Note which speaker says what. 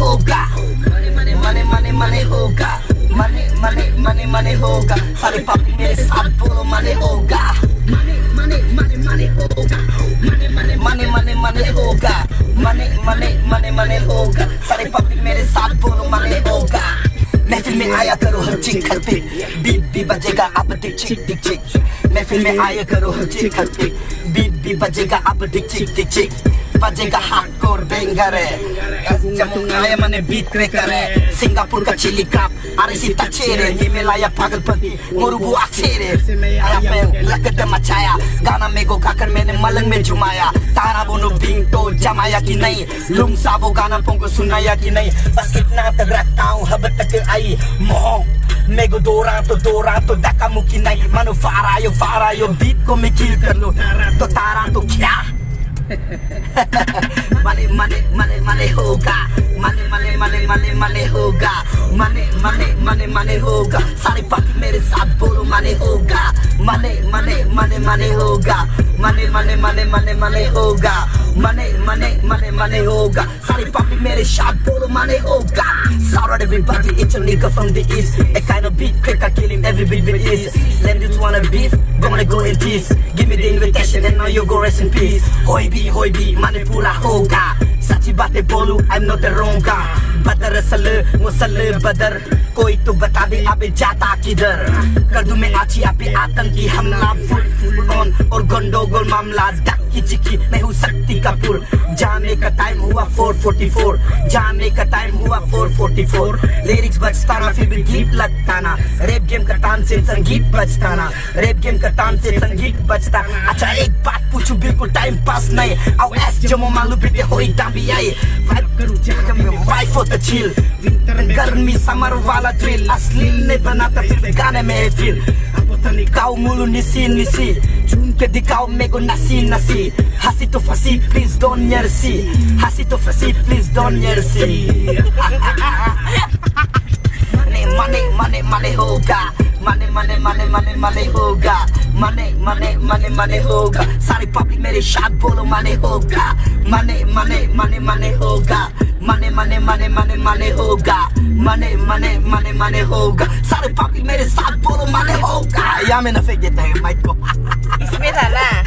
Speaker 1: होगा मने मने मने होगा मने मने मने मने होगा सारे पब्लिक मेरे साथ बोलो मने होगा मने मने मने मने होगा मने मने मने मने मने होगा मने मने मने मने होगा सारे पब्लिक मेरे साथ बोलो मने होगा महफिल में आया करो हर चिक हर पे बीट भी बजेगा अब डिक चिक महफिल में आया करो हर चिक हर पे बीट भी बजेगा अब डिक चिक बजेगा हार्डकोर बेंगर है जम्मू आया मने बीट क्रैकर है सिंगापुर का चिली क्रैप आरसी तचेरे ये मिलाया पागलपंती मोरुबू अक्षेरे आया पे लकड़ मचाया गाना में को गाकर मैंने मलंग में झुमाया तारा बोनो बिंग तो जमाया कि नहीं लुम साबो गाना पोंको सुनाया कि नहीं बस इतना तक रखता हूँ हब तक आई मोह मेगो दो रात तो धक्का मुक्की नहीं मानो फारायो बीट को मैं किल कर लो तो तारा तो क्या मने मने मने मने होगा मने मने मने मने मने होगा मने मने मने मने होगा सारे पब्लिक मेरे साथ बोलो मने होगा मने मने मने मने होगा मने मने मने मने मने होगा मने मने मने मने होगा सारे पब्लिक मेरे साथ बोलो मने होगा shout out everybody it's a nigga from the east a kind of beat quicker killing every beat with ease them dudes wanna beef gonna go in peace give me the invitation and now you go rest in peace होई भी मने पूरा होगा सच्ची बातें बोलूं I'm not the wrong guy बदर असल मुसल बदर कोई तो बता दे अबे जाता किधर कर दूं मैं आची पे आतंकी हमला फुल ऑन और गंडोगोल मामला धक्की चिक्की मैं हूँ शक्ति कपूर जाने का टाइम हुआ 4:44 जाने का टाइम हुआ 4:44 लिरिक्स बजता ना फिर भी गीत लगता ना रैप गेम का तान से संगीत बजता ना रैप गेम का तान से संगीत बजता अच्छा एक बात पूछूं बिल्कुल टाइम पास नहीं आओ एस जमो मालू बेटे होई डांबी आई वाइब करूं जब मैं वाइफ फॉर द चिल गर्मी समर वाला ड्रिल असली ने बनाता फिर गाने में फिर दिखाओ मुलु निसी झूम के दिखाओ मेको नसी हंसी तो फंसी प्लीज डोंट नियर सी हंसी तो फंसी प्लीज डोंट नियर सी मने मने मने होगा मने मने मने मने मने होगा मने मने मने मने होगा सारी पब्लिक मेरे साथ बोलो मने होगा मने मने मने मने होगा मने मने मने मने मने होगा मने मने मने मने होगा सारे पब्लिक मेरे साथ बोलो मने होगा या मैंने फेंक देता है माइक को
Speaker 2: इसमें था ना